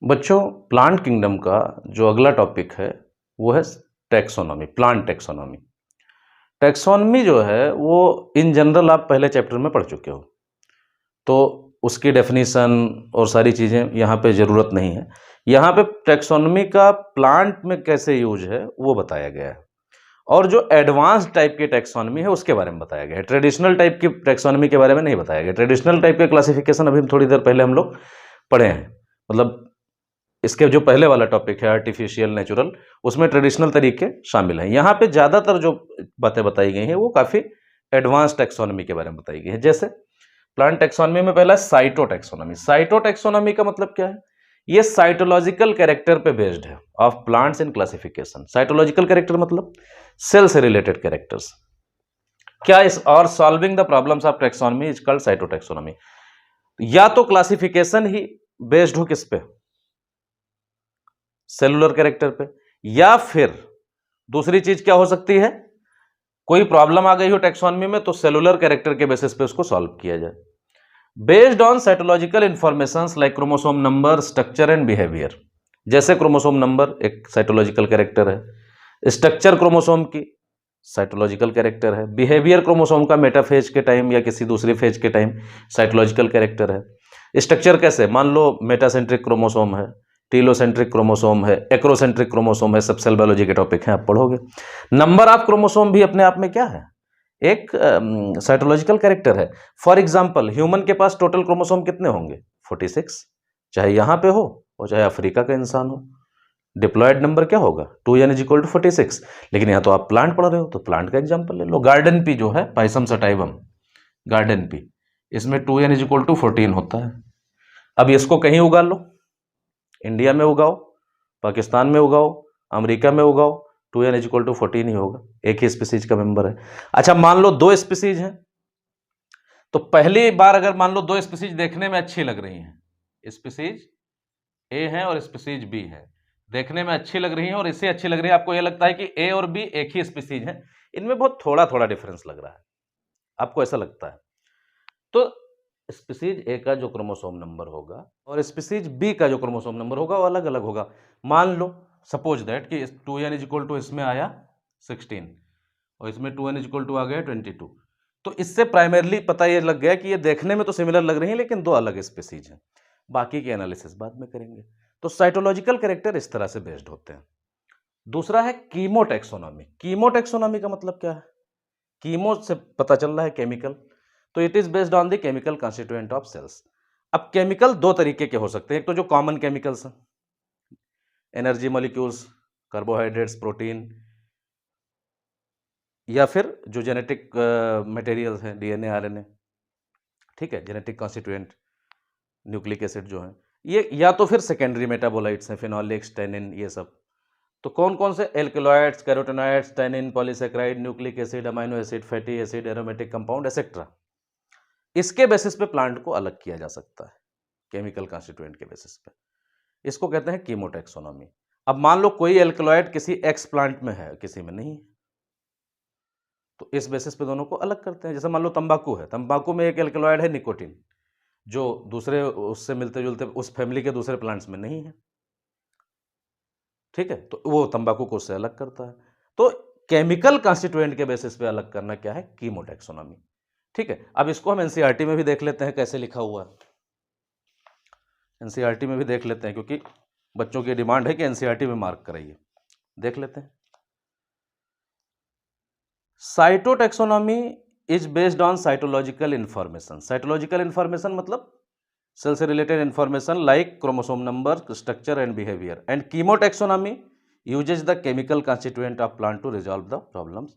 बच्चों, plant kingdom का जो अगला टॉपिक है वो है टैक्सोनॉमी, प्लांट टैक्सोनॉमी। टैक्सोनॉमी जो है वो इन जनरल आप पहले चैप्टर में पढ़ चुके हो, तो उसकी डेफिनेशन और सारी चीज़ें यहाँ पे ज़रूरत नहीं है। यहाँ पे टैक्सोनॉमी का प्लांट में कैसे यूज है वो बताया गया है, और जो एडवांस टाइप की टैक्सोनॉमी है उसके बारे में बताया गया है। ट्रेडिशनल टाइप की टैक्सोनॉमी के बारे में नहीं बताया गया। ट्रेडिशनल टाइप के क्लासिफिकेशन अभी थोड़ी देर पहले हम लोग पढ़े हैं, मतलब इसके जो पहले वाला टॉपिक है आर्टिफिशियल नेचुरल, उसमें ट्रेडिशनल तरीके शामिल हैं। यहाँ पे ज़्यादातर जो बातें बताई गई हैं वो काफ़ी एडवांस टैक्सोनॉमी के बारे में बताई गई है। जैसे प्लांट टैक्सोनॉमी में पहला साइटो टैक्सोनॉमी। साइटो टैक्सोनॉमी का मतलब क्या है? ये साइटोलॉजिकल कैरेक्टर पे बेस्ड है of plants in classification. Cytological character मतलब सेल से रिलेटेड कैरेक्टर्स। क्या इस और solving the problems of taxonomy is called cyto taxonomy. या तो क्लासिफिकेशन ही बेस्ड हो किस पे? सेलुलर कैरेक्टर पे, या फिर दूसरी चीज क्या हो सकती है, कोई प्रॉब्लम आ गई हो टैक्सोनॉमी में तो सेलुलर कैरेक्टर के बेसिस पे उसको सॉल्व किया जाए। Based on cytological information like chromosome number, structure and behaviour. जैसे क्रोमोसोम नंबर एक साइटोलॉजिकल कैरेक्टर है, स्ट्रक्चर क्रोमोसोम की साइटोलॉजिकल कैरेक्टर है, बिहेवियर क्रोमोसोम का मेटाफेज के टाइम या किसी दूसरे फेज के टाइम साइटोलॉजिकल कैरेक्टर है। स्ट्रक्चर कैसे? मान लो मेटासेंट्रिक क्रोमोसोम है, टीलोसेंट्रिक क्रोमोसोम है, एक्रोसेंट्रिक क्रोमोसोम है, सब सेल बायोलॉजी के टॉपिक हैं, आप पढ़ोगे। नंबर ऑफ क्रोमोसोम भी अपने आप में क्या है? एक साइटोलॉजिकल कैरेक्टर है। फॉर एग्जांपल ह्यूमन के पास टोटल क्रोमोसोम कितने होंगे? 46, चाहे यहाँ पे हो और चाहे अफ्रीका का इंसान हो। डिप्लॉयड नंबर क्या होगा? 2n=46। लेकिन यहाँ तो आप प्लांट पढ़ रहे हो तो प्लांट का एग्जांपल ले लो। गार्डन पी जो है, पाइसम सटाइवम गार्डन पी, इसमें 2n=14 होता है। अब इसको कहीं उगा लो, इंडिया में उगाओ, पाकिस्तान में उगाओ, अमेरिका में उगाओ, 2n=14 ही होगा। एक ही स्पीसीज का मेंबर है। अच्छा, मान लो दो स्पीसीज हैं, तो पहली बार अगर मान लो दो स्पीसीज देखने में अच्छी लग रही हैं, स्पीसीज ए है और स्पीसीज बी है, देखने में अच्छी लग रही है और इससे अच्छी लग रही है, आपको यह लगता है कि ए और बी एक ही स्पीसीज है, इनमें बहुत थोड़ा थोड़ा डिफरेंस लग रहा है, आपको ऐसा लगता है, तो स्पीसीज ए का जो क्रोमोसोम नंबर होगा और स्पीसीज बी का जो क्रोमोसोम नंबर होगा वो अलग अलग होगा। मान लो सपोज दैट कि 2n= इसमें आया 16 और इसमें 2n= आ गया 22, तो इससे प्राइमरली पता ये लग गया कि ये देखने में तो सिमिलर लग रही है लेकिन दो अलग स्पीसीज हैं। बाकी के एनालिसिस बाद में करेंगे। तो साइटोलॉजिकल कैरेक्टर इस तरह से बेस्ड होते हैं। दूसरा है कीमोटैक्सोनॉमी। कीमोटैक्सोनॉमी का मतलब क्या है? कीमो से पता चल रहा है केमिकल, तो it is based on the chemical constituent of cells. अब केमिकल दो तरीके के हो सकते हैं, एक तो जो कॉमन केमिकल्स हैं, एनर्जी मॉलिक्यूल्स, कार्बोहाइड्रेट्स, प्रोटीन, या फिर जो जेनेटिक मटेरियल्स हैं, डीएनए, आरएनए, ठीक है, जेनेटिक कॉन्स्टिट्यूएंट, न्यूक्लिक एसिड जो है ये, या तो फिर सेकेंडरी मेटाबोलाइट्स हैं, फिनोलिक्स, टैनिन, ये सब। तो कौन कौन से? Alkaloids, carotenoids, tannin, polysaccharide, nucleic acid, amino acid, fatty acid, aromatic compound, etcetera. इसके बेसिस पे प्लांट को अलग किया जा सकता है, केमिकल कॉन्स्टिट्यूएंट के बेसिस पे। इसको कहते हैं कीमोटैक्सोनॉमी। अब मान लो कोई एल्कलॉइड किसी एक्स प्लांट में है, किसी में नहीं है, तो इस बेसिस पे दोनों को अलग करते हैं। जैसे मान लो तंबाकू है, तंबाकू में एक एल्कलॉइड है निकोटीन, जो दूसरे उससे मिलते जुलते उस फैमिली के दूसरे प्लांट्स में नहीं है, ठीक है, तो वो तंबाकू को उससे अलग करता है। तो केमिकल कॉन्स्टिट्यूएंट के बेसिस पे अलग करना क्या है? कीमोटैक्सोनॉमी। ठीक है, अब इसको हम एनसीईआरटी में भी देख लेते हैं कैसे लिखा हुआ है। एनसीईआरटी में भी देख लेते हैं क्योंकि बच्चों की डिमांड है कि एनसीईआरटी में मार्क कराइए। देख लेते हैं। Cytotaxonomy is based on cytological information. Cytological information मतलब सेल से related information like chromosome number, structure and behaviour. And कीमोटैक्सोनॉमी uses the chemical constituent of plant to resolve the problems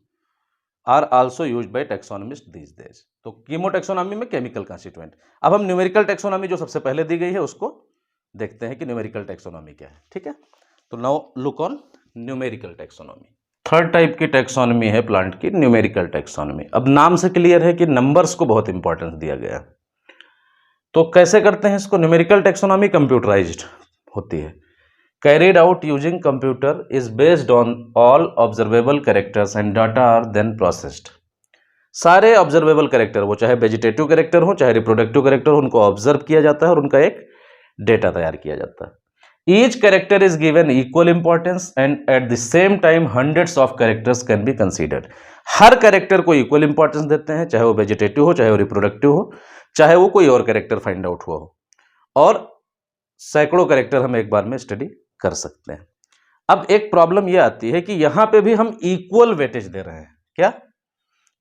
are also used by taxonomists these days। तो कीमोटैक्सोनॉमी में chemical constituent. अब हम numerical taxonomy जो सबसे पहले दी गई है उसको देखते हैं कि न्यूमेरिकल टैक्सोनॉमी क्या है। ठीक है, तो now look on numerical taxonomy. Third type की टैक्सोनॉमी है प्लांट की, न्यूमेरिकल टैक्सोनॉमी। अब नाम से क्लियर है कि नंबर्स को बहुत इंपॉर्टेंस दिया गया है। तो कैसे करते हैं इसको? न्यूमेरिकल टैक्सोनॉमी कंप्यूटराइज्ड होती है, carried out using computer, is based on all observable characters and data are then processed। सारे ऑब्जर्वेबल कैरेक्टर, वो चाहे वेजिटेटिव कैरेक्टर हो चाहे रिप्रोडक्टिव कैरेक्टर हो, उनको ऑब्जर्व किया जाता है और उनका एक डेटा तैयार किया जाता है। Each character is given equal importance and at the same time hundreds of characters can be considered. Her character को इक्वल इंपॉर्टेंस देते हैं, चाहे वो वेजिटेटिव हो, चाहे वो रिप्रोडक्टिव हो, चाहे वो कोई और कैरेक्टर फाइंड आउट हुआ हो, और सैकड़ों कैरेक्टर हम एक बार में स्टडी कर सकते हैं। अब एक प्रॉब्लम यह आती है कि यहां पे भी हम इक्वल वेटेज दे रहे हैं। क्या?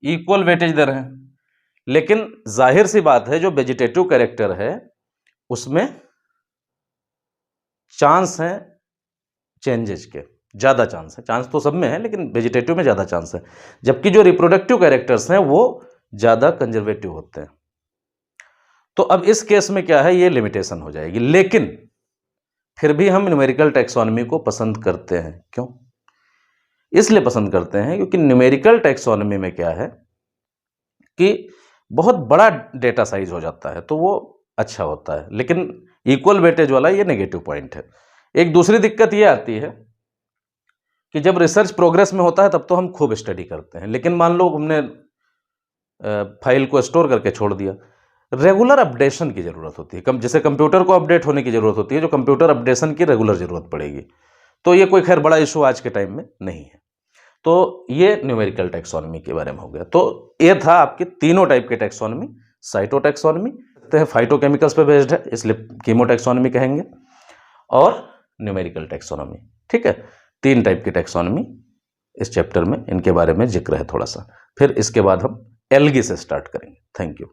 इक्वल वेटेज दे रहे हैं, लेकिन जाहिर सी बात है जो वेजिटेटिव कैरेक्टर है उसमें चांस है चेंजेस के, ज्यादा चांस है। चांस तो सब में है लेकिन वेजिटेटिव में ज्यादा चांस है, जबकि जो रिप्रोडक्टिव कैरेक्टर्स हैं वो ज्यादा कंजर्वेटिव होते हैं। तो अब इस केस में क्या है, ये लिमिटेशन हो जाएगी। लेकिन फिर भी हम न्यूमेरिकल टैक्सोनॉमी को पसंद करते हैं। क्यों? इसलिए पसंद करते हैं क्योंकि न्यूमेरिकल टैक्सोनॉमी में क्या है कि बहुत बड़ा डेटा साइज हो जाता है, तो वो अच्छा होता है। लेकिन इक्वल वेटेज वाला ये नेगेटिव पॉइंट है। एक दूसरी दिक्कत ये आती है कि जब रिसर्च प्रोग्रेस में होता है तब तो हम खूब स्टडी करते हैं, लेकिन मान लो हमने फाइल को स्टोर करके छोड़ दिया, रेगुलर अपडेशन की जरूरत होती है। जैसे कंप्यूटर को अपडेट होने की जरूरत होती है, जो कंप्यूटर अपडेशन की रेगुलर जरूरत पड़ेगी। तो ये कोई खैर बड़ा इशू आज के टाइम में नहीं है। तो ये न्यूमेरिकल टैक्सोनॉमी के बारे में हो गया। तो ये था आपके तीनों टाइप के टैक्सोनॉमी। साइटो टैक्सोनॉमी फाइटोकेमिकल्स पे बेस्ड है, इसलिए कीमो टैक्सोनॉमी कहेंगे, और न्यूमेरिकल टैक्सोनॉमी। ठीक है, 3 टाइप की टैक्सोनॉमी इस चैप्टर में, इनके बारे में जिक्र है थोड़ा सा। फिर इसके बाद हम एल्गी से स्टार्ट करेंगे। Thank you.